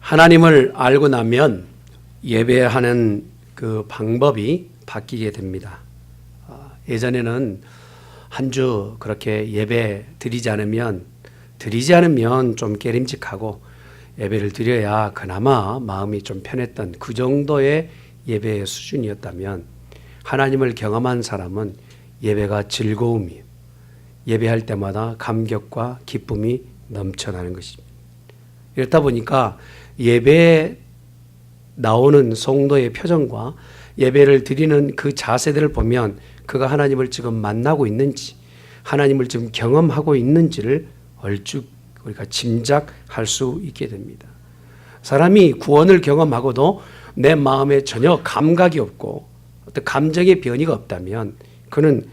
하나님을 알고 나면 예배하는 그 방법이 바뀌게 됩니다. 예전에는 한 주 그렇게 예배 드리지 않으면 좀 깨림직하고 예배를 드려야 그나마 마음이 좀 편했던 그 정도의 예배의 수준이었다면, 하나님을 경험한 사람은 예배가 즐거움이에요. 예배할 때마다 감격과 기쁨이 넘쳐나는 것입니다. 이렇다 보니까 예배에 나오는 성도의 표정과 예배를 드리는 그 자세들을 보면 그가 하나님을 지금 만나고 있는지, 하나님을 지금 경험하고 있는지를 얼추 우리가 짐작할 수 있게 됩니다. 사람이 구원을 경험하고도 내 마음에 전혀 감각이 없고 어떤 감정의 변이가 없다면 그는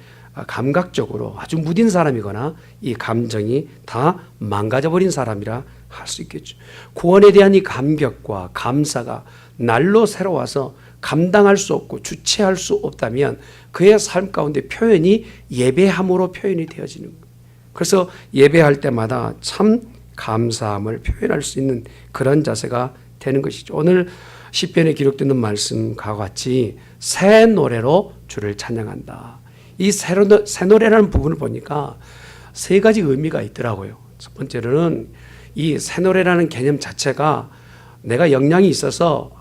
감각적으로 아주 무딘 사람이거나 이 감정이 다 망가져버린 사람이라 할 수 있겠죠. 구원에 대한 이 감격과 감사가 날로 새로워서 감당할 수 없고 주체할 수 없다면 그의 삶 가운데 표현이 예배함으로 표현이 되어지는 거예요. 그래서 예배할 때마다 참 감사함을 표현할 수 있는 그런 자세가 되는 것이죠. 오늘 시편에 기록되는 말씀과 같이 새 노래로 주를 찬양한다. 이 새 노래라는 부분을 보니까 세 가지 의미가 있더라고요. 첫 번째로는 이 새 노래라는 개념 자체가 내가 역량이 있어서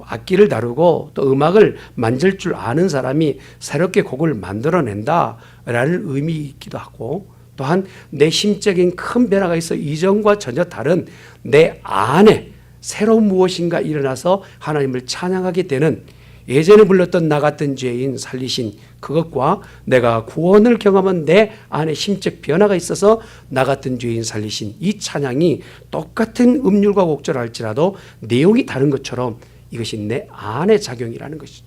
악기를 다루고 또 음악을 만질 줄 아는 사람이 새롭게 곡을 만들어낸다라는 의미이기도 하고, 또한 내 심적인 큰 변화가 있어 이전과 전혀 다른 내 안에 새로운 무엇인가 일어나서 하나님을 찬양하게 되는, 예전에 불렀던 나 같은 죄인 살리신 그것과 내가 구원을 경험한 내 안에 심적 변화가 있어서 나 같은 죄인 살리신 이 찬양이 똑같은 음률과 곡절을 할지라도 내용이 다른 것처럼 이것이 내 안의 작용이라는 것이죠.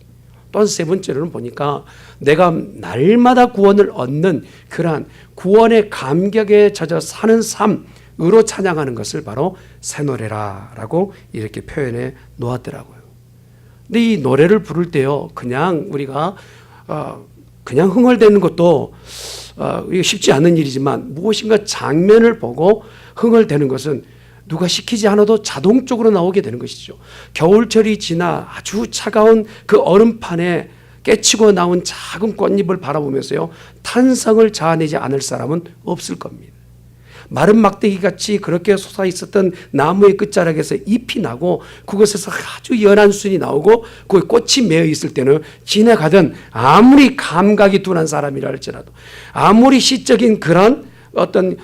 또한 세 번째로는 보니까 내가 날마다 구원을 얻는 그러한 구원의 감격에 젖어 사는 삶으로 찬양하는 것을 바로 새 노래라라고 이렇게 표현해 놓았더라고요. 근데 이 노래를 부를 때요, 그냥 우리가 그냥 흥얼대는 것도 쉽지 않은 일이지만 무엇인가 장면을 보고 흥얼대는 것은 누가 시키지 않아도 자동적으로 나오게 되는 것이죠. 겨울철이 지나 아주 차가운 그 얼음판에 깨치고 나온 작은 꽃잎을 바라보면서요, 탄성을 자아내지 않을 사람은 없을 겁니다. 마른 막대기같이 그렇게 솟아있었던 나무의 끝자락에서 잎이 나고 그곳에서 아주 연한 순이 나오고 그 꽃이 매어 있을 때는 지나가던 아무리 감각이 둔한 사람이라 할지라도, 아무리 시적인 그런 어떤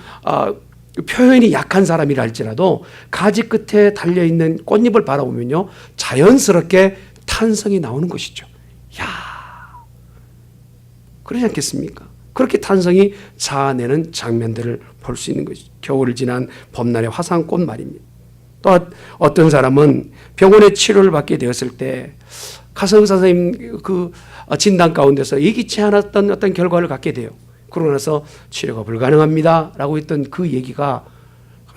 표현이 약한 사람이라 할지라도 가지 끝에 달려있는 꽃잎을 바라보면요, 자연스럽게 탄성이 나오는 것이죠. 야, 그러지 않겠습니까? 그렇게 탄성이 자아내는 장면들을 볼 수 있는 것이죠. 겨울을 지난 봄날의 화산꽃 말입니다. 또 어떤 사람은 병원에 치료를 받게 되었을 때 가서 의사 선생님 그 진단 가운데서 예기치 않았던 어떤 결과를 갖게 돼요. 그러고 나서 치료가 불가능합니다 라고 했던 그 얘기가,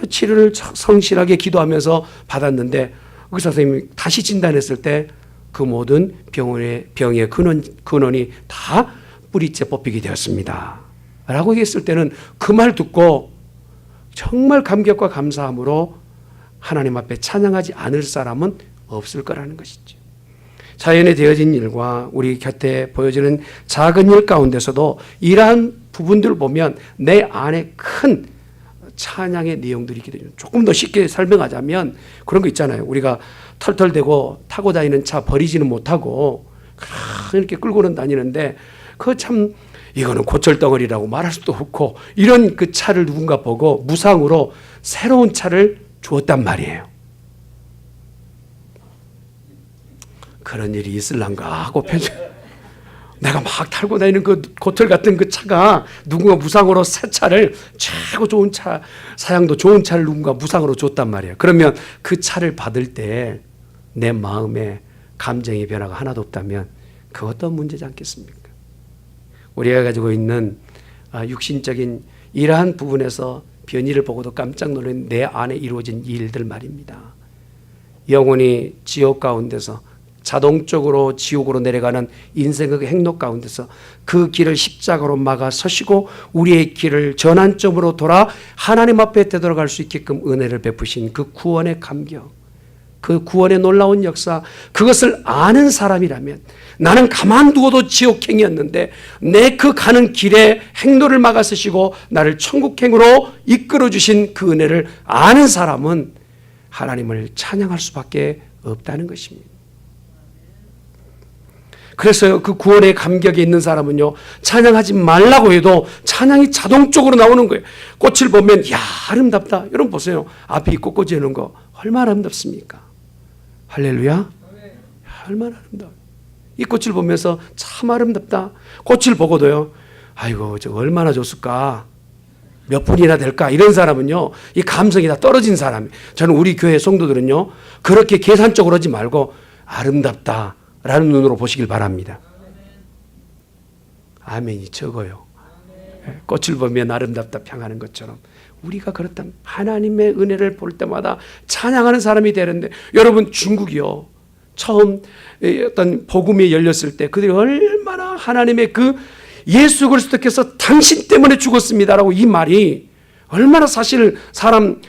치료를 성실하게 기도하면서 받았는데 의사 선생님이 다시 진단했을 때 그 모든 병의 근원이 다 뿌리째 뽑히게 되었습니다 라고 했을 때는 그 말 듣고 정말 감격과 감사함으로 하나님 앞에 찬양하지 않을 사람은 없을 거라는 것이죠. 자연에 되어진 일과 우리 곁에 보여지는 작은 일 가운데서도 이러한 부분들을 보면 내 안에 큰 찬양의 내용들이 있게 되죠. 조금 더 쉽게 설명하자면 그런 거 있잖아요. 우리가 털털대고 타고 다니는 차 버리지는 못하고 이렇게 끌고는 다니는데 그 참 이거는 고철덩어리라고 말할 수도 없고, 이런 그 차를 누군가 보고 무상으로 새로운 차를 주었단 말이에요. 그런 일이 있을란가 하고 내가 막 타고 다니는 그 고철 같은 그 차가 누군가 무상으로 새 차를, 최고 좋은 차, 사양도 좋은 차를 누군가 무상으로 줬단 말이에요. 그러면 그 차를 받을 때 내 마음에 감정의 변화가 하나도 없다면 그것도 문제지 않겠습니까? 우리가 가지고 있는 육신적인 이러한 부분에서 변이를 보고도 깜짝 놀란 내 안에 이루어진 일들 말입니다. 영혼이 지옥 가운데서 자동적으로 지옥으로 내려가는 인생의 행로 가운데서 그 길을 십자가로 막아 서시고 우리의 길을 전환점으로 돌아 하나님 앞에 되돌아갈 수 있게끔 은혜를 베푸신 그 구원의 감격, 그 구원의 놀라운 역사, 그것을 아는 사람이라면, 나는 가만두어도 지옥행이었는데 내 그 가는 길에 행로를 막아서시고 나를 천국행으로 이끌어 주신 그 은혜를 아는 사람은 하나님을 찬양할 수밖에 없다는 것입니다. 그래서 그 구원의 감격에 있는 사람은요, 찬양하지 말라고 해도 찬양이 자동적으로 나오는 거예요. 꽃을 보면 야 아름답다. 여러분 보세요. 앞이 꽃꽂이 하는 거 얼마나 아름답습니까? 할렐루야. 얼마나 아름다워요. 이 꽃을 보면서 참 아름답다. 꽃을 보고도요, 아이고 저 얼마나 좋을까, 몇 분이나 될까, 이런 사람은요 이 감성이 다 떨어진 사람이에요. 저는 우리 교회 성도들은요 그렇게 계산적으로 하지 말고 아름답다라는 눈으로 보시길 바랍니다. 아멘이 적어요. 꽃을 보면 아름답다 평하는 것처럼 우리가 그렇다면 하나님의 은혜를 볼 때마다 찬양하는 사람이 되는데, 여러분 중국이요, 처음 어떤 복음이 열렸을 때 그들이 얼마나 하나님의 그 예수 그리스도께서 당신 때문에 죽었습니다라고, 이 말이 얼마나 사실 사람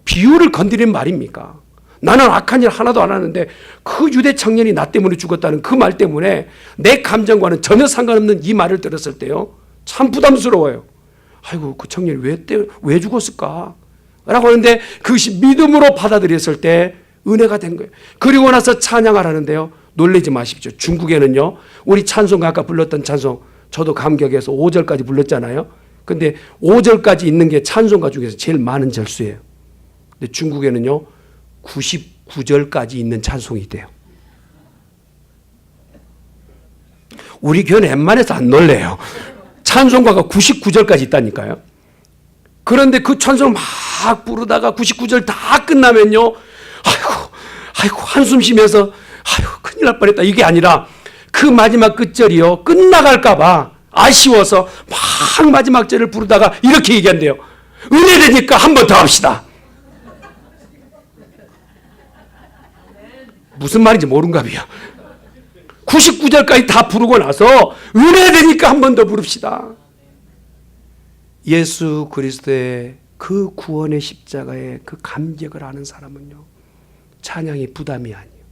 비유를 건드리는 말입니까? 나는 악한 일 하나도 안 하는데 그 유대 청년이 나 때문에 죽었다는 그 말 때문에 내 감정과는 전혀 상관없는 이 말을 들었을 때요 참 부담스러워요. 아이고 그 청년이 왜 죽었을까? 라고 하는데 그것이 믿음으로 받아들였을 때 은혜가 된 거예요. 그리고 나서 찬양을 하는데요, 놀라지 마십시오. 중국에는요, 우리 찬송가 아까 불렀던 찬송, 저도 감격해서 5절까지 불렀잖아요. 근데 5절까지 있는 게 찬송가 중에서 제일 많은 절수예요. 근데 중국에는요 99절까지 있는 찬송이 있대요. 우리 교회는 웬만해서 안 놀래요. 찬송가가 99절까지 있다니까요. 그런데 그 찬송을 막 부르다가 99절 다 끝나면요, 아이고 한숨 쉬면서 아이고 큰일 날 뻔했다, 이게 아니라 그 마지막 끝절이요 끝나갈까봐 아쉬워서 막 마지막 절을 부르다가 이렇게 얘기한대요. 은혜 되니까 한 번 더 합시다. 무슨 말인지 모른가 봐요. 99절까지 다 부르고 나서 은혜 되니까 한 번 더 부릅시다. 예수 그리스도의 그 구원의 십자가의 그 감격을 아는 사람은요, 찬양이 부담이 아니에요.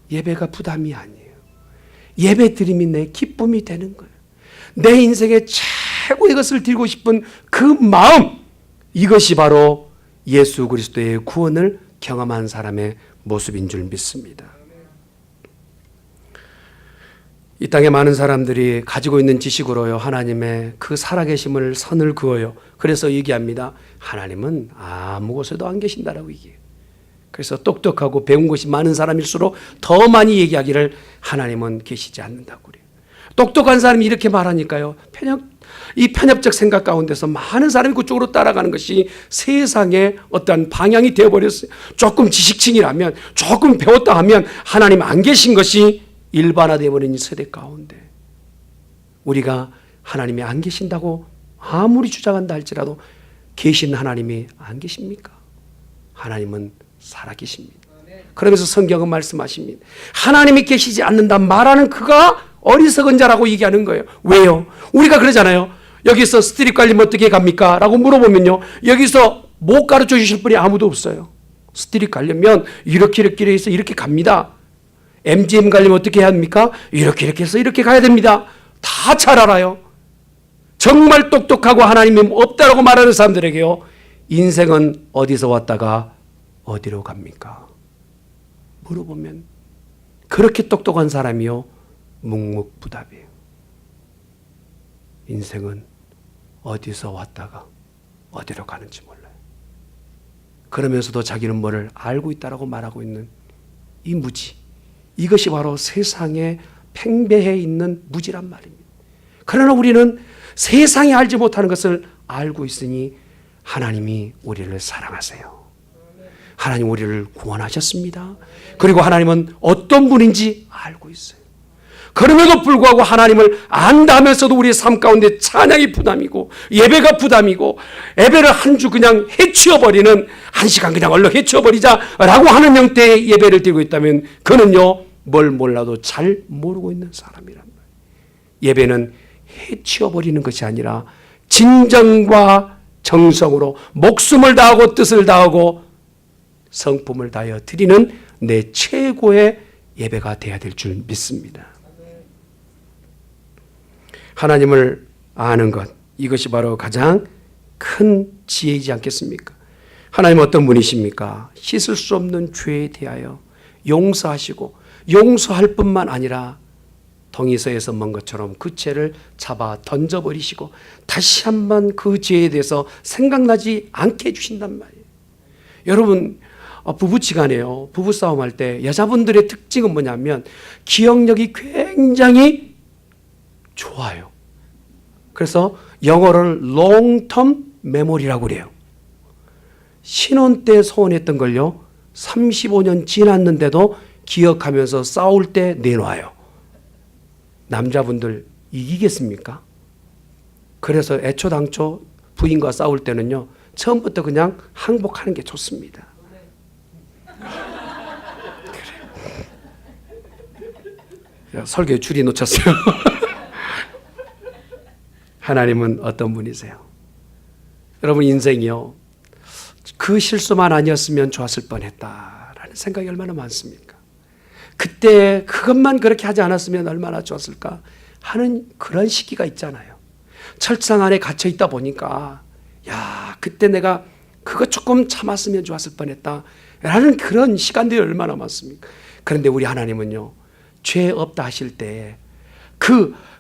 예배가 부담이 아니에요. 예배 드림이 내 기쁨이 되는 거예요. 내 인생의 최고의 것을 드리고 싶은 그 마음, 이것이 바로 예수 그리스도의 구원을 경험한 사람의 모습인 줄 믿습니다. 이 땅에 많은 사람들이 가지고 있는 지식으로요 하나님의 그 살아계심을 선을 그어요. 그래서 얘기합니다. 하나님은 아무 곳에도 안 계신다라고 얘기해요. 그래서 똑똑하고 배운 것이 많은 사람일수록 더 많이 얘기하기를 하나님은 계시지 않는다고 그래요. 똑똑한 사람이 이렇게 말하니까요, 이 편협적 생각 가운데서 많은 사람이 그쪽으로 따라가는 것이 세상의 어떤 방향이 되어버렸어요. 조금 지식층이라면, 조금 배웠다 하면 하나님 안 계신 것이 일반화되어버린 이 세대 가운데 우리가 하나님이 안 계신다고 아무리 주장한다 할지라도 계신 하나님이 안 계십니까? 하나님은 살아계십니다. 그러면서 성경은 말씀하십니다. 하나님이 계시지 않는다 말하는 그가 어리석은 자라고 얘기하는 거예요. 왜요? 우리가 그러잖아요. 여기서 스트릿 관리면 어떻게 갑니까? 라고 물어보면요, 여기서 못 가르쳐 주실 분이 아무도 없어요. 스트릿 가려면 이렇게 해서 이렇게 갑니다. MGM 가려면 어떻게 해야 합니까? 이렇게 해서 이렇게 가야 됩니다. 다 잘 알아요. 정말 똑똑하고 하나님이 없다라고 말하는 사람들에게요, 인생은 어디서 왔다가 어디로 갑니까? 물어보면 그렇게 똑똑한 사람이요 묵묵부답이에요. 인생은 어디서 왔다가 어디로 가는지 몰라요. 그러면서도 자기는 뭐를 알고 있다라고 말하고 있는 이 무지, 이것이 바로 세상에 팽배해 있는 무지란 말입니다. 그러나 우리는 세상이 알지 못하는 것을 알고 있으니 하나님이 우리를 사랑하세요. 하나님 우리를 구원하셨습니다. 그리고 하나님은 어떤 분인지 알고 있어요. 그럼에도 불구하고 하나님을 안다면서도 우리의 삶 가운데 찬양이 부담이고 예배가 부담이고, 예배를 한 주 그냥 해치워버리는, 한 시간 그냥 얼른 해치워버리자라고 하는 형태의 예배를 드리고 있다면 그는요 뭘 몰라도 잘 모르고 있는 사람이란 말이에요. 예배는 해치워버리는 것이 아니라 진정과 정성으로 목숨을 다하고 뜻을 다하고 성품을 다하여 드리는 내 최고의 예배가 돼야 될 줄 믿습니다. 하나님을 아는 것, 이것이 바로 가장 큰 지혜이지 않겠습니까? 하나님 어떤 분이십니까? 씻을 수 없는 죄에 대하여 용서하시고, 용서할 뿐만 아니라 동의서에서 먼 것처럼 그 죄를 잡아 던져버리시고 다시 한번 그 죄에 대해서 생각나지 않게 해주신단 말이에요. 여러분, 부부지간에요, 부부싸움할 때 여자분들의 특징은 뭐냐면 기억력이 굉장히 좋아요. 그래서 영어로는 long-term memory라고 그래요. 신혼 때 소원했던 걸요 35년 지났는데도 기억하면서 싸울 때 내놔요. 남자분들 이기겠습니까? 그래서 애초당초 부인과 싸울 때는요 처음부터 그냥 항복하는 게 좋습니다. 그래. 설교에 줄이 놓쳤어요. 하나님은 어떤 분이세요? 여러분, 인생이요 그 실수만 아니었으면 좋았을 뻔했다라는 생각이 얼마나 많습니까? 그때 그것만 그렇게 하지 않았으면 얼마나 좋았을까 하는 그런 시기가 있잖아요. 철상 안에 갇혀 있다 보니까 야, 그때 내가 그거 조금 참았으면 좋았을 뻔했다 라는 그런 시간들이 얼마나 많습니까? 그런데 우리 하나님은요 죄 없다 하실 때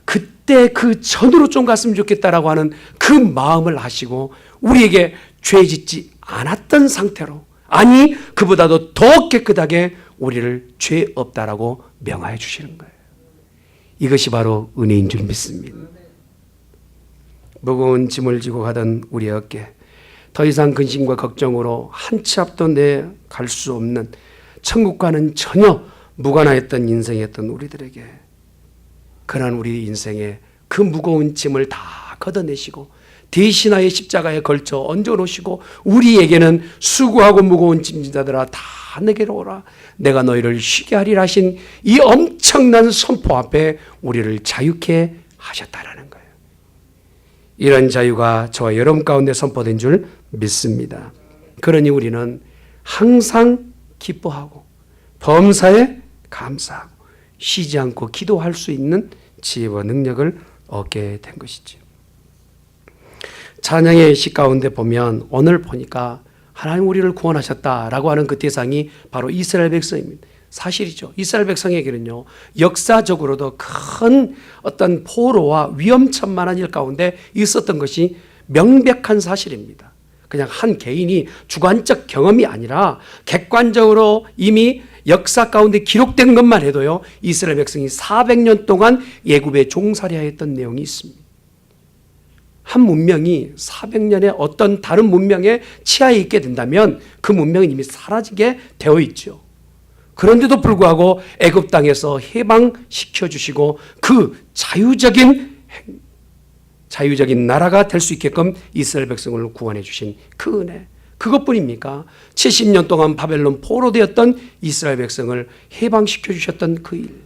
그때 그 전으로 좀 갔으면 좋겠다라고 하는 그 마음을 하시고 우리에게 죄 짓지 않았던 상태로, 아니 그보다도 더 깨끗하게 우리를 죄 없다라고 명하여 주시는 거예요. 이것이 바로 은혜인 줄 믿습니다. 무거운 짐을 지고 가던 우리 어깨, 더 이상 근심과 걱정으로 한 치 앞도 내 갈 수 없는 천국과는 전혀 무관하였던 인생이었던 우리들에게 그런 우리 인생에 그 무거운 짐을 다 걷어내시고 대신하여 십자가에 걸쳐 얹어놓으시고 우리에게는 수고하고 무거운 짐진자들아 다 내게로 오라 내가 너희를 쉬게 하리라 하신 이 엄청난 선포 앞에 우리를 자유케 하셨다라는 거예요. 이런 자유가 저와 여러분 가운데 선포된 줄 믿습니다. 그러니 우리는 항상 기뻐하고 범사에 감사하고 쉬지 않고 기도할 수 있는 지혜와 능력을 얻게 된 것이죠. 찬양의 시 가운데 보면 오늘 보니까 하나님 우리를 구원하셨다라고 하는 그 대상이 바로 이스라엘 백성입니다. 사실이죠. 이스라엘 백성에게는요 역사적으로도 큰 어떤 포로와 위험천만한 일 가운데 있었던 것이 명백한 사실입니다. 그냥 한 개인이 주관적 경험이 아니라 객관적으로 이미 역사 가운데 기록된 것만 해도요 이스라엘 백성이 400년 동안 애굽에 종살이하였던 내용이 있습니다. 한 문명이 400년의 어떤 다른 문명에 치하에 있게 된다면 그 문명은 이미 사라지게 되어 있죠. 그런데도 불구하고 애굽 땅에서 해방시켜 주시고 그 자유적인 나라가 될 수 있게끔 이스라엘 백성을 구원해 주신 그 은혜, 그것뿐입니까? 70년 동안 바벨론 포로되었던 이스라엘 백성을 해방시켜 주셨던 그 일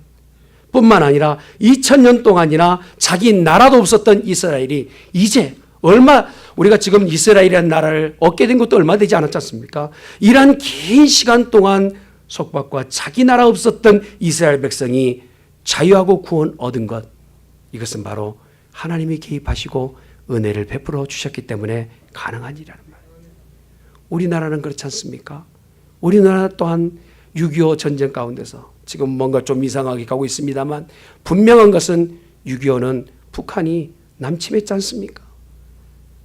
뿐만 아니라 2000년 동안이나 자기 나라도 없었던 이스라엘이 이제 우리가 지금 이스라엘이라는 나라를 얻게 된 것도 얼마 되지 않았지 않습니까? 이러한 긴 시간 동안 속박과 자기 나라 없었던 이스라엘 백성이 자유하고 구원 얻은 것, 이것은 바로 하나님이 개입하시고 은혜를 베풀어 주셨기 때문에 가능한 일이라는 말이에요. 우리나라는 그렇지 않습니까? 우리나라 또한 6.25 전쟁 가운데서 지금 뭔가 좀 이상하게 가고 있습니다만 분명한 것은 6.25는 북한이 남침했지 않습니까?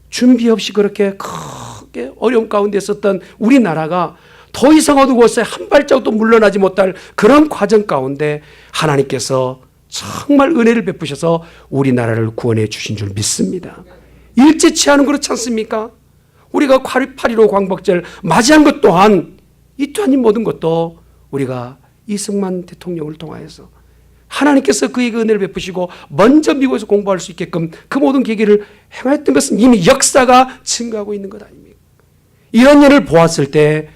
준비 없이 그렇게 크게 어려움 가운데 있었던 우리나라가 더 이상 어두웠어요. 한 발자국도 물러나지 못할 그런 과정 가운데 하나님께서 정말 은혜를 베푸셔서 우리나라를 구원해 주신 줄 믿습니다. 일제치하는 그렇지 않습니까? 우리가 8.15 광복절 맞이한 것 또한 이 또한 이 모든 것도 우리가 이승만 대통령을 통하여서 하나님께서 그에게 은혜를 베푸시고 먼저 미국에서 공부할 수 있게끔 그 모든 계기를 행하였던 것은 이미 역사가 증거하고 있는 것 아닙니까? 이런 일을 보았을 때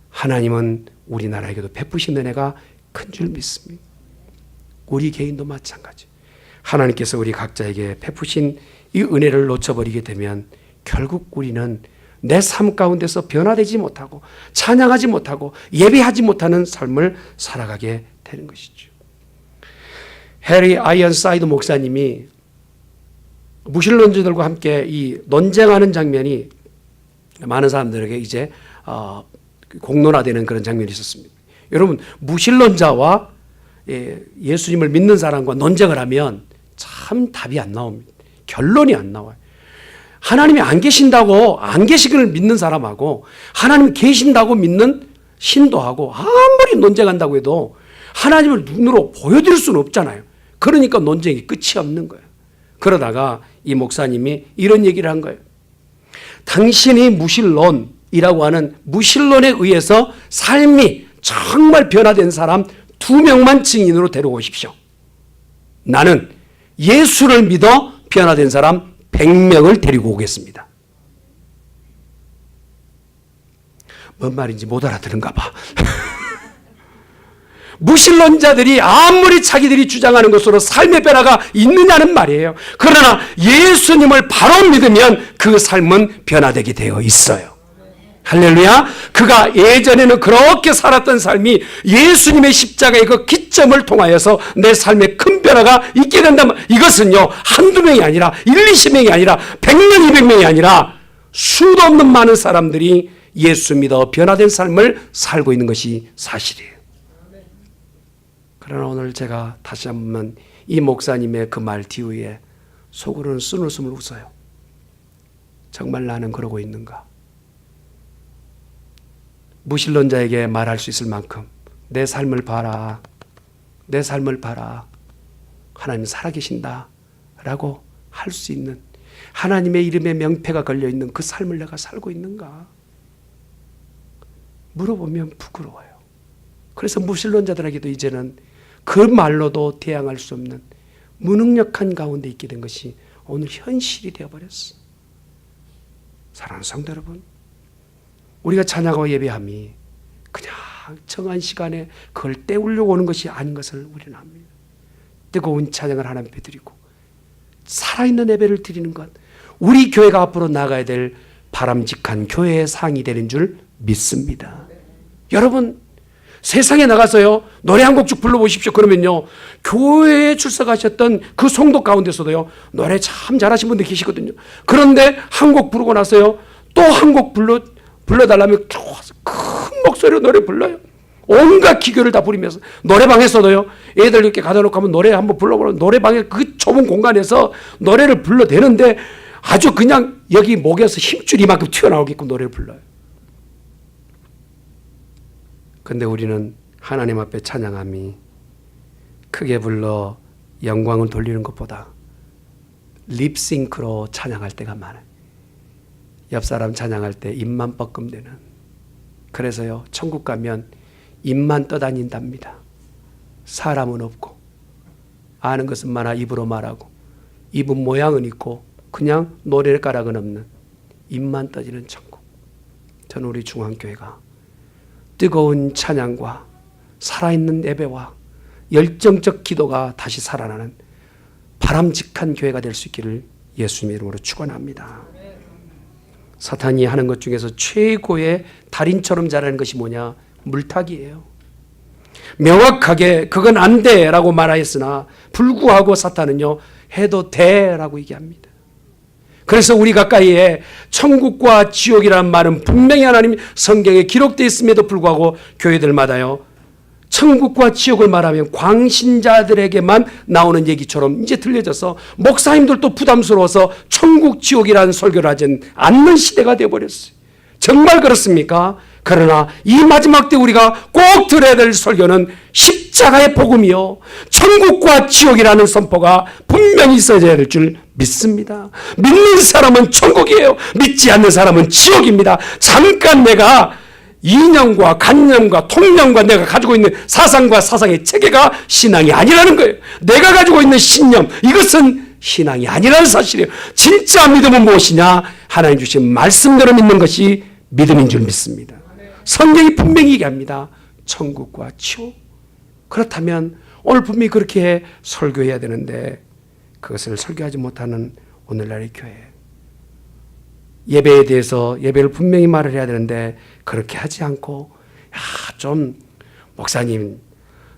하나님은 우리나라에게도 베푸신 은혜가 큰 줄 믿습니다. 우리 개인도 마찬가지. 하나님께서 우리 각자에게 베푸신 이 은혜를 놓쳐버리게 되면 결국 우리는 내 삶 가운데서 변화되지 못하고 찬양하지 못하고 예배하지 못하는 삶을 살아가게 되는 것이죠. 해리 아이언사이드 목사님이 무신론자들과 함께 이 논쟁하는 장면이 많은 사람들에게 이제 공론화되는 그런 장면이 있었습니다. 여러분, 무신론자와 예수님을 믿는 사람과 논쟁을 하면 참 답이 안 나옵니다. 결론이 안 나와요. 하나님이 안 계신다고 안 계시기를 믿는 사람하고 하나님 계신다고 믿는 신도하고 아무리 논쟁한다고 해도 하나님을 눈으로 보여드릴 수는 없잖아요. 그러니까 논쟁이 끝이 없는 거예요. 그러다가 이 목사님이 이런 얘기를 한 거예요. 당신이 무신론이라고 하는 무신론에 의해서 삶이 정말 변화된 사람 2명만 증인으로 데려오십시오. 나는 예수를 믿어 변화된 사람 100명을 데리고 오겠습니다. 뭔 말인지 못 알아들은가 봐. 무신론자들이 아무리 자기들이 주장하는 것으로 삶의 변화가 있느냐는 말이에요. 그러나 예수님을 바로 믿으면 그 삶은 변화되게 되어 있어요. 할렐루야. 그가 예전에는 그렇게 살았던 삶이 예수님의 십자가의 그 기점을 통하여서 내 삶에 큰 변화가 있게 된다면 이것은요, 한두 명이 아니라 20명이 아니라 100명, 200명이 아니라 수도 없는 많은 사람들이 예수 믿어 변화된 삶을 살고 있는 것이 사실이에요. 그러나 오늘 제가 다시 한번 이 목사님의 그 말 뒤에 속으로는 쓴웃음을 웃어요. 정말 나는 그러고 있는가? 무신론자에게 말할 수 있을 만큼 내 삶을 봐라. 내 삶을 봐라. 하나님 살아계신다 라고 할 수 있는, 하나님의 이름에 명패가 걸려있는 그 삶을 내가 살고 있는가? 물어보면 부끄러워요. 그래서 무신론자들에게도 이제는 그 말로도 대항할 수 없는 무능력한 가운데 있게 된 것이 오늘 현실이 되어버렸어. 사랑하는 성도 여러분, 우리가 찬양하고 예배함이 그냥 정한 시간에 그걸 때우려고 오는 것이 아닌 것을 우리는 압니다. 뜨거운 찬양을 하나님 앞에 드리고 살아있는 예배를 드리는 것, 우리 교회가 앞으로 나가야 될 바람직한 교회의 상이 되는 줄 믿습니다. 여러분, 세상에 나가서요, 노래 한 곡 쭉 불러보십시오. 그러면요, 교회에 출석하셨던 그 성도 가운데서도요, 노래 참 잘하신 분들 계시거든요. 그런데 한 곡 부르고 나서요, 또 한 곡 불러달라면 큰 목소리로 노래 불러요. 온갖 기교를 다 부리면서. 노래방에서도요, 애들 이렇게 가다 놓고 하면 노래 한번 불러보면 노래방에 그 좁은 공간에서 노래를 불러대는데 아주 그냥 여기 목에서 힘줄 이만큼 튀어나오게끔 노래를 불러요. 근데 우리는 하나님 앞에 찬양함이 크게 불러 영광을 돌리는 것보다 립싱크로 찬양할 때가 많아요. 옆 사람 찬양할 때 입만 뻐끔대는. 그래서요, 천국 가면 입만 떠다닌답니다. 사람은 없고 아는 것은 많아 입으로 말하고 입은 모양은 있고 그냥 노래가락은 없는 입만 떠지는 천국. 저는 우리 중앙교회가 뜨거운 찬양과 살아있는 예배와 열정적 기도가 다시 살아나는 바람직한 교회가 될 수 있기를 예수님의 이름으로 축원합니다. 사탄이 하는 것 중에서 최고의 달인처럼 잘하는 것이 뭐냐? 물타기예요. 명확하게 그건 안 돼라고 말하였으나 불구하고 사탄은요, 해도 돼라고 얘기합니다. 그래서 우리 가까이에 천국과 지옥이라는 말은 분명히 하나님 성경에 기록되어 있음에도 불구하고 교회들마다요, 천국과 지옥을 말하면 광신자들에게만 나오는 얘기처럼 이제 들려져서 목사님들도 부담스러워서 천국 지옥이라는 설교를 하지 않는 시대가 되어버렸어요. 정말 그렇습니까? 그러나 이 마지막 때 우리가 꼭 들어야 될 설교는 십자가의 복음이요, 천국과 지옥이라는 선포가 분명히 있어야 될 줄 믿습니다. 믿는 사람은 천국이에요. 믿지 않는 사람은 지옥입니다. 잠깐 내가 이념과 관념과 통념과 내가 가지고 있는 사상과 사상의 체계가 신앙이 아니라는 거예요. 내가 가지고 있는 신념, 이것은 신앙이 아니라는 사실이에요. 진짜 믿음은 무엇이냐? 하나님 주신 말씀대로 믿는 것이 믿음인 줄 믿습니다. 성경이 분명히 얘기합니다. 천국과 지옥. 그렇다면 오늘 분명히 그렇게 설교해야 되는데 그것을 설교하지 못하는 오늘날의 교회, 예배에 대해서 예배를 분명히 말을 해야 되는데 그렇게 하지 않고 좀 목사님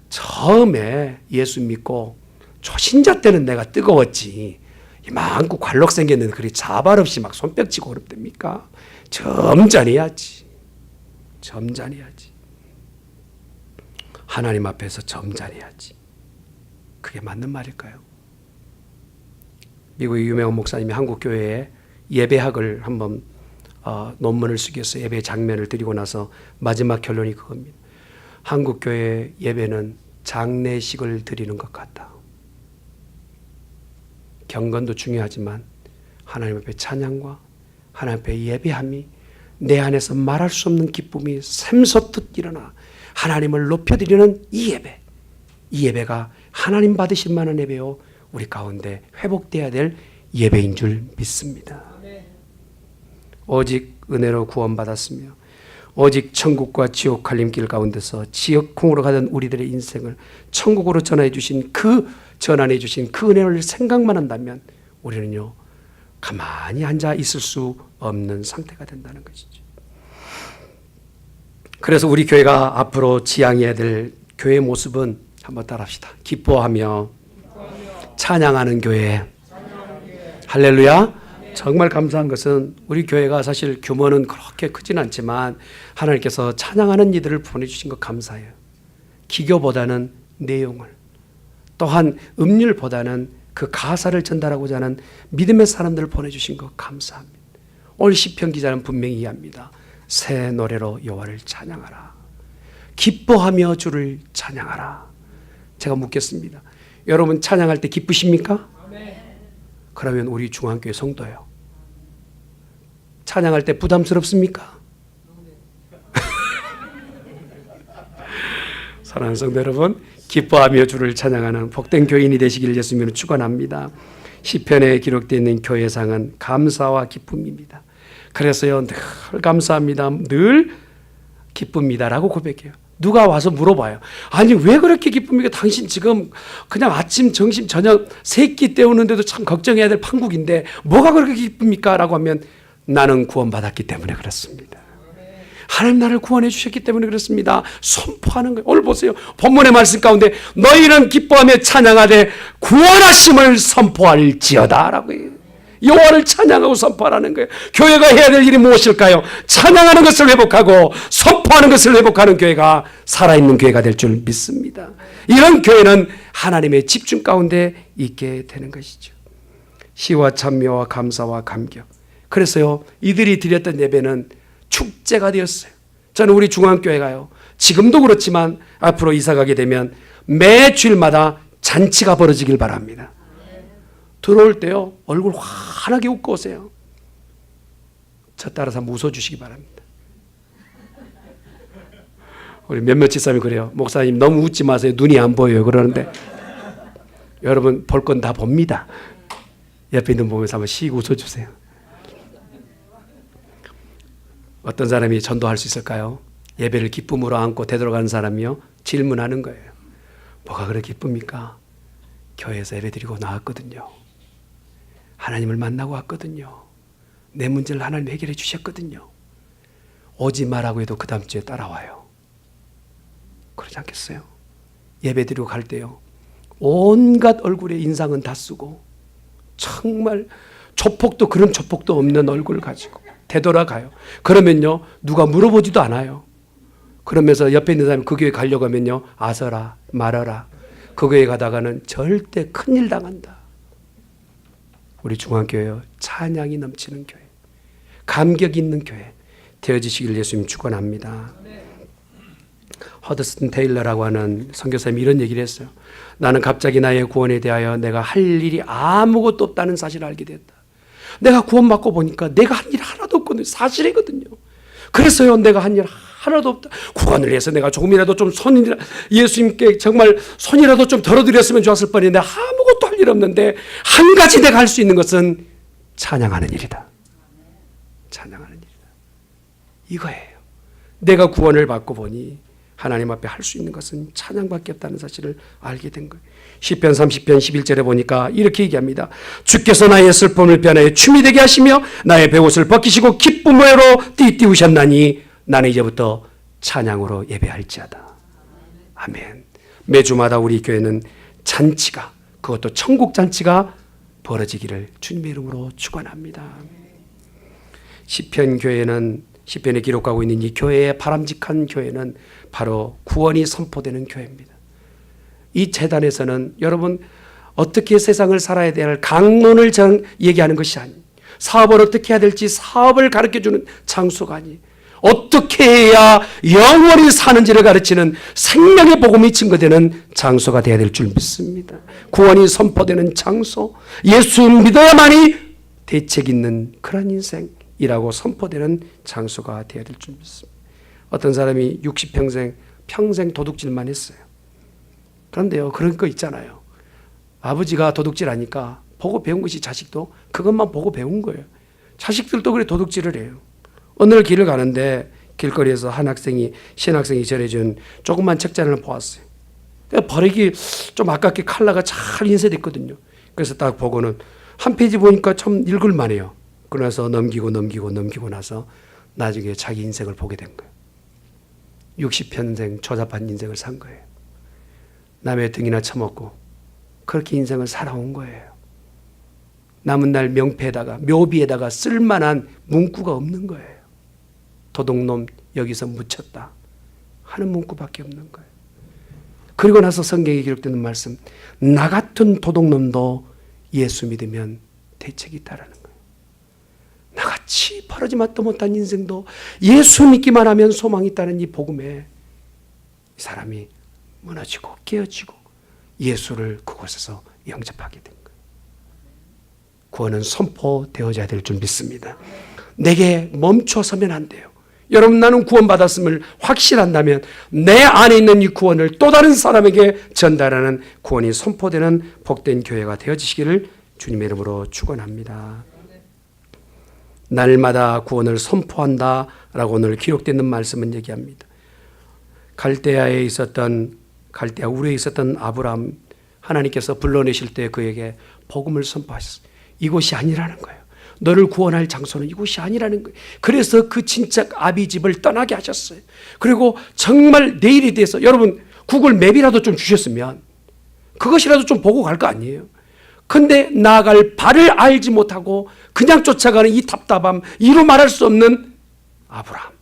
처음에 예수 믿고 초신자 때는 내가 뜨거웠지 이만큼 관록 생겼는데 그리 자발 없이 막 손뼉치고 그럽답니까? 점잖해야지. 점잖해야지. 하나님 앞에서 점잖해야지. 그게 맞는 말일까요? 미국의 유명한 목사님이 한국 교회에 예배학을 한번 논문을 쓰겠어요. 예배 장면을 드리고 나서 마지막 결론이 그겁니다. 한국 교회 예배는 장례식을 드리는 것 같다. 경건도 중요하지만 하나님 앞에 찬양과 하나님 앞에 예배함이 내 안에서 말할 수 없는 기쁨이 샘솟듯 일어나 하나님을 높여드리는 이 예배, 이 예배가 하나님 받으실 만한 예배요 우리 가운데 회복돼야 될 예배인 줄 믿습니다. 오직 은혜로 구원받았으며 오직 천국과 지옥 갈림길 가운데서 지역콩으로 가던 우리들의 인생을 천국으로 전환해 주신 그 은혜를 생각만 한다면 우리는요 가만히 앉아 있을 수 없는 상태가 된다는 것이죠. 그래서 우리 교회가 앞으로 지향해야 될 교회의 모습은 한번 따라합시다. 기뻐하며 찬양하는 교회. 할렐루야. 정말 감사한 것은 우리 교회가 사실 규모는 그렇게 크진 않지만 하나님께서 찬양하는 이들을 보내주신 것 감사해요. 기교보다는 내용을, 또한 음률보다는 그 가사를 전달하고자 하는 믿음의 사람들을 보내주신 것 감사합니다. 오늘 시편 기자는 분명히 이해합니다. 새 노래로 여호와를 찬양하라. 기뻐하며 주를 찬양하라. 제가 묻겠습니다. 여러분 찬양할 때 기쁘십니까? 그러면 우리 중앙교회 성도예요. 찬양할 때 부담스럽습니까? 사랑하는 성도 여러분, 기뻐하며 주를 찬양하는 복된 교인이 되시기를 예수님으로 축원합니다. 시편에 기록되어 있는 교회상은 감사와 기쁨입니다. 그래서요 늘 감사합니다, 늘 기쁩니다라고 고백해요. 누가 와서 물어봐요. 아니 왜 그렇게 기쁩니까? 당신 지금 그냥 아침, 점심, 저녁 세 끼 때우는데도 참 걱정해야 될 판국인데 뭐가 그렇게 기쁩니까? 라고 하면 나는 구원받았기 때문에 그렇습니다. 하나님 나를 구원해 주셨기 때문에 그렇습니다. 선포하는 거예요. 오늘 보세요. 본문의 말씀 가운데 너희는 기뻐하며 찬양하되 구원하심을 선포할지어다 라고 해요. 여호와를 찬양하고 선포하라는 거예요. 교회가 해야 될 일이 무엇일까요? 찬양하는 것을 회복하고 선포하는 것을 회복하는 교회가 살아있는 교회가 될 줄 믿습니다. 이런 교회는 하나님의 집중 가운데 있게 되는 것이죠. 시와 찬미와 감사와 감격. 그래서요 이들이 드렸던 예배는 축제가 되었어요. 저는 우리 중앙교회가요 지금도 그렇지만 앞으로 이사가게 되면 매 주일마다 잔치가 벌어지길 바랍니다. 들어올 때요 얼굴 환하게 웃고 오세요. 저 따라서 한번 웃어주시기 바랍니다. 우리 몇몇 집사람이 그래요. 목사님 너무 웃지 마세요. 눈이 안 보여요. 그러는데 여러분 볼 건 다 봅니다. 옆에 있는 보면서 한번 씩 웃어주세요. 어떤 사람이 전도할 수 있을까요? 예배를 기쁨으로 안고 되돌아가는 사람이요 질문하는 거예요. 뭐가 그렇게 기쁩니까? 교회에서 예배 드리고 나왔거든요. 하나님을 만나고 왔거든요. 내 문제를 하나님 해결해 주셨거든요. 오지 말라고 해도 그 다음 주에 따라와요. 그러지 않겠어요? 예배 드리고 갈 때요 온갖 얼굴에 인상은 다 쓰고 정말 조폭도 그런 조폭도 없는 얼굴을 가지고 되돌아가요. 그러면요 누가 물어보지도 않아요. 그러면서 옆에 있는 사람이 그 교회 가려고 하면요 아서라 말아라. 그 교회 가다가는 절대 큰일 당한다. 우리 중앙교회요 찬양이 넘치는 교회, 감격이 있는 교회 되어지시길 예수님 축원합니다. 허드슨 테일러라고 하는 선교사님이 이런 얘기를 했어요. 나는 갑자기 나의 구원에 대하여 내가 할 일이 아무것도 없다는 사실을 알게 됐다. 내가 구원받고 보니까 내가 한 일 하나도 없거든요. 사실이거든요. 그래서요 내가 한 일 하나도 없다. 구원을 위해서 내가 조금이라도 좀 예수님께 정말 손이라도 좀 덜어드렸으면 좋았을 뻔했는데 아무것도 할 일 없는데 한 가지 내가 할 수 있는 것은 찬양하는 일이다. 찬양하는 일이다. 이거예요. 내가 구원을 받고 보니 하나님 앞에 할 수 있는 것은 찬양밖에 없다는 사실을 알게 된 거예요. 시편 30편 11절에 보니까 이렇게 얘기합니다. 주께서 나의 슬픔을 변하여 춤이 되게 하시며 나의 베옷을 벗기시고 기쁨으로 띠띠우셨나니 나는 이제부터 찬양으로 예배할지어다. 아멘. 매주마다 우리 교회는 잔치가, 그것도 천국 잔치가 벌어지기를 주님의 이름으로 축원합니다. 시편 교회는, 시편에 기록하고 있는 이 교회의 바람직한 교회는 바로 구원이 선포되는 교회입니다. 이 재단에서는 여러분 어떻게 세상을 살아야 될 강론을 얘기하는 것이 아니, 사업을 어떻게 해야 될지 사업을 가르쳐주는 장소가 아니, 어떻게 해야 영원히 사는지를 가르치는 생명의 복음이 증거되는 장소가 되어야 될 줄 믿습니다. 구원이 선포되는 장소, 예수 믿어야만이 대책 있는 그런 인생이라고 선포되는 장소가 되어야 될 줄 믿습니다. 어떤 사람이 60평생 평생 도둑질만 했어요. 그런데요, 그런 거 있잖아요. 아버지가 도둑질하니까 보고 배운 것이 자식도 그것만 보고 배운 거예요. 자식들도 그래 도둑질을 해요. 어느 날 길을 가는데 길거리에서 한 학생이, 신학생이 전해준 조그만 책자를 보았어요. 버리기 좀 아깝게 컬러가 잘 인쇄됐거든요. 그래서 딱 보고는 한 페이지 보니까 참 읽을만해요. 그러면서 넘기고 나서 나중에 자기 인생을 보게 된 거예요. 60평생 조잡한 인생을 산 거예요. 남의 등이나 처먹고 그렇게 인생을 살아온 거예요. 남은 날 명패에다가, 묘비에다가 쓸만한 문구가 없는 거예요. 도둑놈 여기서 묻혔다 하는 문구밖에 없는 거예요. 그리고 나서 성경에 기록되는 말씀, 나 같은 도둑놈도 예수 믿으면 대책이 있다라는 거예요. 나같이 바라지맛도 못한 인생도 예수 믿기만 하면 소망이 있다는 이 복음에 이 사람이 무너지고 깨어지고 예수를 그곳에서 영접하게 된 거예요. 구원은 선포되어져야 될 줄 믿습니다. 내게 멈춰서면 안 돼요. 여러분, 나는 구원받았음을 확신한다면 내 안에 있는 이 구원을 또 다른 사람에게 전달하는 구원이 선포되는 복된 교회가 되어지시기를 주님의 이름으로 축원합니다. 날마다 구원을 선포한다라고 오늘 기록되어 있는 말씀은 얘기합니다. 갈대아 우르에 있었던 아브라함, 하나님께서 불러내실 때 그에게 복음을 선포하셨어요. 이곳이 아니라는 거예요. 너를 구원할 장소는 이곳이 아니라는 거예요. 그래서 그 친척 아비집을 떠나게 하셨어요. 그리고 정말 내일에 대해서 여러분 구글 맵이라도 좀 주셨으면 그것이라도 좀 보고 갈 거 아니에요. 근데 나아갈 발을 알지 못하고 그냥 쫓아가는 이 답답함, 이루 말할 수 없는 아브라함.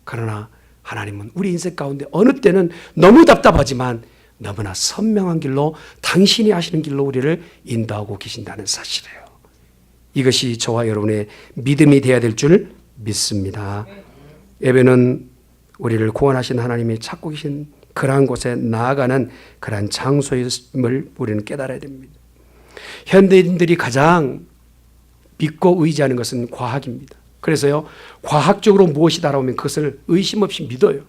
그러나 하나님은 우리 인생 가운데 어느 때는 너무 답답하지만 너무나 선명한 길로, 당신이 하시는 길로 우리를 인도하고 계신다는 사실이에요. 이것이 저와 여러분의 믿음이 되어야 될 줄 믿습니다. 예배는 우리를 구원하신 하나님이 찾고 계신 그러한 곳에 나아가는 그러한 장소임을 우리는 깨달아야 됩니다. 현대인들이 가장 믿고 의지하는 것은 과학입니다. 그래서요, 과학적으로 무엇이 다라오면 그것을 의심 없이 믿어요.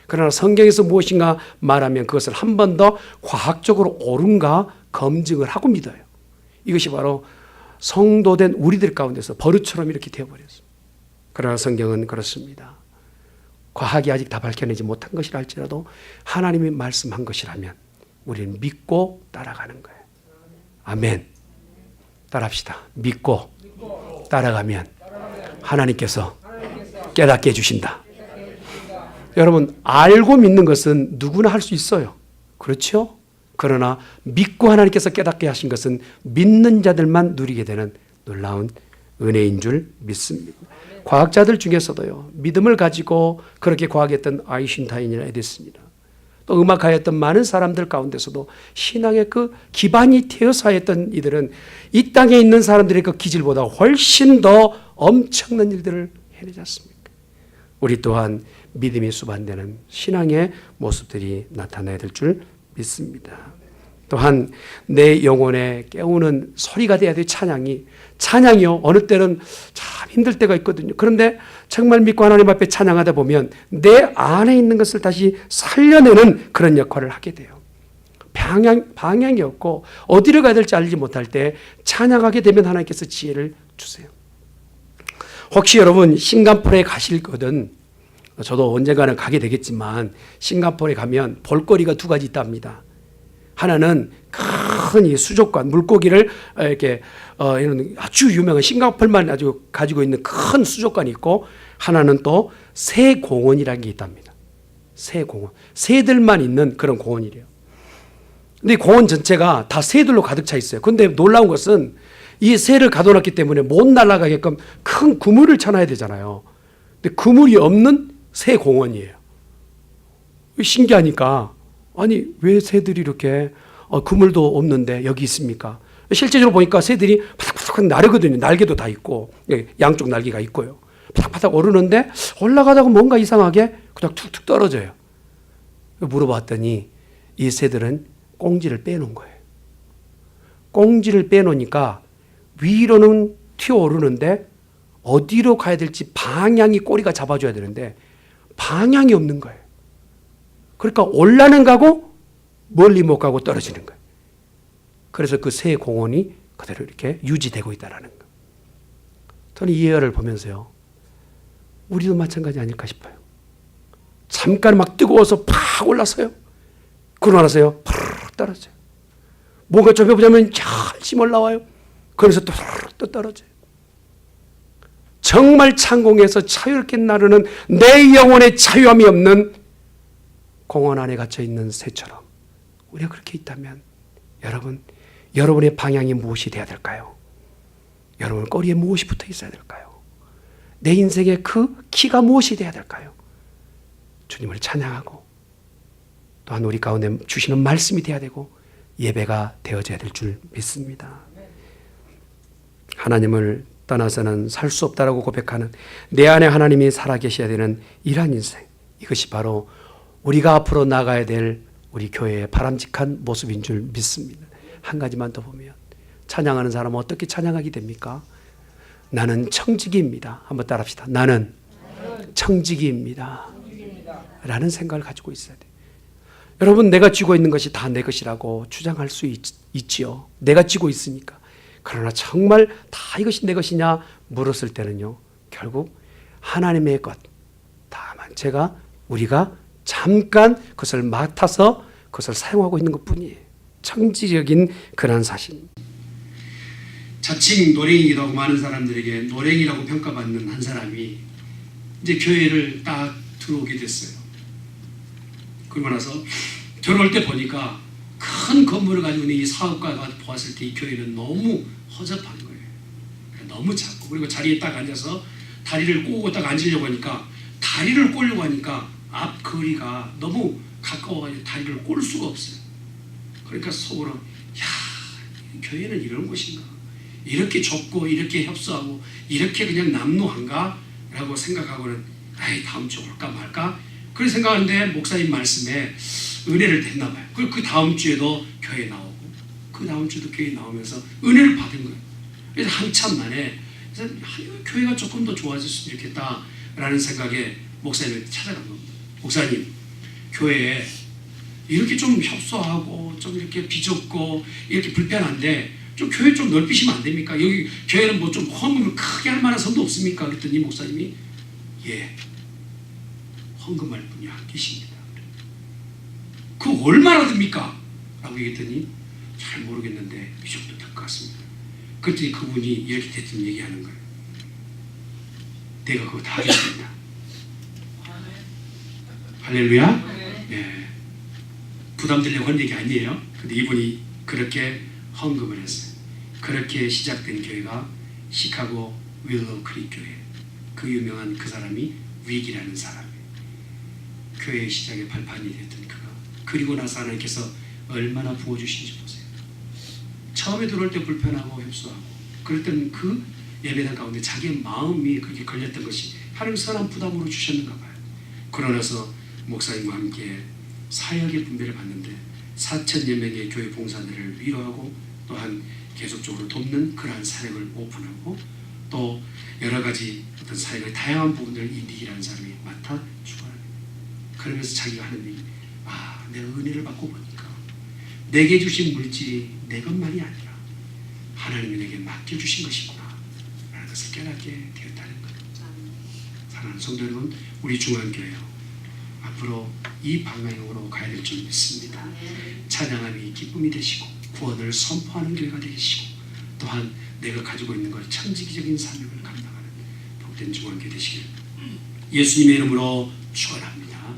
그러나 성경에서 무엇인가 말하면 그것을 한 번 더 과학적으로 옳은가 검증을 하고 믿어요. 이것이 바로 성도된 우리들 가운데서 버릇처럼 이렇게 되어버렸습니다. 그러나 성경은 그렇습니다. 과학이 아직 다 밝혀내지 못한 것이라 할지라도 하나님이 말씀한 것이라면 우리는 믿고 따라가는 거예요. 아멘. 따라합시다. 믿고 따라가면 하나님께서 깨닫게 해주신다. 여러분, 알고 믿는 것은 누구나 할 수 있어요. 그렇죠? 그러나 믿고 하나님께서 깨닫게 하신 것은 믿는 자들만 누리게 되는 놀라운 은혜인 줄 믿습니다. 과학자들 중에서도요, 믿음을 가지고 그렇게 과학했던 아인슈타인이나 에디슨이나 또 음악하였던 많은 사람들 가운데서도 신앙의 그 기반이 되어서 하였던 이들은 이 땅에 있는 사람들의 그 기질보다 훨씬 더 엄청난 일들을 해내지 않습니까? 우리 또한 믿음이 수반되는 신앙의 모습들이 나타나야 될 줄 믿습니다. 또한 내 영혼에 깨우는 소리가 돼야 돼. 찬양이요. 어느 때는 참 힘들 때가 있거든요. 그런데 정말 믿고 하나님 앞에 찬양하다 보면 내 안에 있는 것을 다시 살려내는 그런 역할을 하게 돼요. 방향이 없고 어디로 가야 될지 알지 못할 때 찬양하게 되면 하나님께서 지혜를 주세요. 혹시 여러분 싱가포르에 가실 거든 저도 언젠가는 가게 되겠지만 싱가포르에 가면 볼거리가 두 가지 있답니다. 하나는 큰 이 수족관, 물고기를 이렇게 이런 아주 유명한 싱가포르만 아주 가지고 있는 큰 수족관이 있고, 하나는 또 새 공원이라는 게 있답니다. 새 공원, 새들만 있는 그런 공원이래요. 근데 이 공원 전체가 다 새들로 가득 차 있어요. 근데 놀라운 것은 이 새를 가둬놨기 때문에 못 날아가게끔 큰 그물을 쳐놔야 되잖아요. 근데 그물이 없는 새 공원이에요. 신기하니까, 아니 왜 새들이 이렇게 그물도 없는데 여기 있습니까? 실제적으로 보니까 새들이 파닥파닥 나르거든요. 날개도 다 있고, 양쪽 날개가 있고요. 파닥파닥 오르는데 올라가다가 뭔가 이상하게 그냥 툭툭 떨어져요. 물어봤더니 이 새들은 꽁지를 빼놓은 거예요. 꽁지를 빼놓으니까 위로는 튀어오르는데 어디로 가야 될지 방향이 꼬리가 잡아줘야 되는데 방향이 없는 거예요. 그러니까 올라는 가고 멀리 못 가고 떨어지는 거예요. 그래서 그 새 공원이 그대로 이렇게 유지되고 있다는 거예요. 저는 이 예화를 보면서요, 우리도 마찬가지 아닐까 싶어요. 잠깐 막 뜨거워서 팍 올라서요. 그러고 나서요, 팍 떨어져요. 뭔가 좀 해보자면 열심히 올라와요. 그래서 또 떨어져요. 정말 창공에서 자유롭게 나르는 내 영혼의 자유함이 없는 공원 안에 갇혀 있는 새처럼 우리가 그렇게 있다면, 여러분의 방향이 무엇이 되어야 될까요? 여러분 꼬리에 무엇이 붙어 있어야 될까요? 내 인생의 그 키가 무엇이 되어야 될까요? 주님을 찬양하고 또한 우리 가운데 주시는 말씀이 되어야 되고 예배가 되어져야 될 줄 믿습니다. 하나님을 떠나서는 살 수 없다라고 고백하는 내 안에 하나님이 살아계셔야 되는 이러한 인생, 이것이 바로 우리가 앞으로 나가야 될 우리 교회의 바람직한 모습인 줄 믿습니다. 한 가지만 더 보면, 찬양하는 사람은 어떻게 찬양하게 됩니까? 나는 청지기입니다. 한번 따라합시다. 나는 청지기입니다. 라는 생각을 가지고 있어야 돼요. 여러분, 내가 쥐고 있는 것이 다 내 것이라고 주장할 수 있지요. 내가 쥐고 있으니까. 그러나 정말 다 이것이 내 것이냐 물었을 때는요, 결국 하나님의 것, 다만 우리가 잠깐 그것을 맡아서 그것을 사용하고 있는 것뿐이에요. 청지적인 그런 사실입니다. 자칭 노랭이라고 많은 사람들에게 노랭이라고 평가받는 한 사람이 이제 교회를 딱 들어오게 됐어요. 그러고 나서 들어올 때 보니까 큰 건물을 가지고 있는 이 사업가가 보았을 때 이 교회는 너무 허접한 거예요. 너무 작고, 그리고 자리에 딱 앉아서 다리를 꼬고 딱 앉으려고 하니까, 다리를 꼬려고 하니까 앞 거리가 너무 가까워가지고 다리를 꼴 수가 없어요. 그러니까 속으로, 야, 교회는 이런 곳인가? 이렇게 좁고 이렇게 협소하고 이렇게 그냥 남루한가? 라고 생각하고는, 아이, 다음 주 올까 말까? 그런 생각하는데 목사님 말씀에 은혜를 됐나 봐요. 그 다음 주에도 교회 나오고, 그 다음 주도 교회 나오면서 은혜를 받은 거예요. 그래서 한참 만에, 그래서 교회가 조금 더 좋아졌으면 좋겠다라는 생각에 목사님을 찾아간 겁니다. 목사님, 교회에 이렇게 좀 협소하고 좀 이렇게 비좁고 이렇게 불편한데 좀 교회 좀 넓히시면 안 됩니까? 여기 교회는 뭐 좀 헌금을 크게 할 만한 성도 없습니까? 그랬더니 목사님이, 예, 헌금할 분이 안 계십니다. 그 얼마나 듭니까? 라고 얘기했더니, 잘 모르겠는데 이 정도 될 것 같습니다. 그랬더니 그분이 이렇게 대뜸 얘기하는 거예요. 내가 그거 다 하겠습니다. 할렐루야? 예. 부담 되려고 한 얘기 아니에요. 근데 이분이 그렇게 헌금을 했어요. 그렇게 시작된 교회가 시카고 윌로우 크릭 교회. 그 유명한 그 사람이 윅이라는 사람이에요. 교회의 시작의 발판이 됐던 그가. 그리고 나서 하나님께서 얼마나 부어주신지 보세요. 처음에 들어올 때 불편하고 협소하고 그랬던 그 예배당 가운데 자기의 마음이 그렇게 걸렸던 것이 하나님 선한 부담으로 주셨는가 봐요. 그러나서 목사님과 함께 사역의 분배를 받는데 4,000여 명의 교회 봉사들을 위로하고 또한 계속적으로 돕는 그러한 사역을 오픈하고 또 여러 가지 어떤 사역의 다양한 부분들을 이 닉이라는 사람이 맡아 주고, 그러면서 자기가 하는 얘기, 아, 내가 은혜를 받고 보니까 내게 주신 물질이 내 것만이 아니라 하나님이 내게 맡겨주신 것이구나 라는 것을 깨닫게 되었다는 거예요. 사랑하는 성도 여러분, 우리 중앙교회요 앞으로 이 방향으로 가야 될 줄 믿습니다. 찬양함이 기쁨이 되시고 구원을 선포하는 교회가 되시고 또한 내가 가지고 있는 걸 천지기적인 사명을 감당하는 복된 중앙교회 되시길 예수님의 이름으로 축원합니다.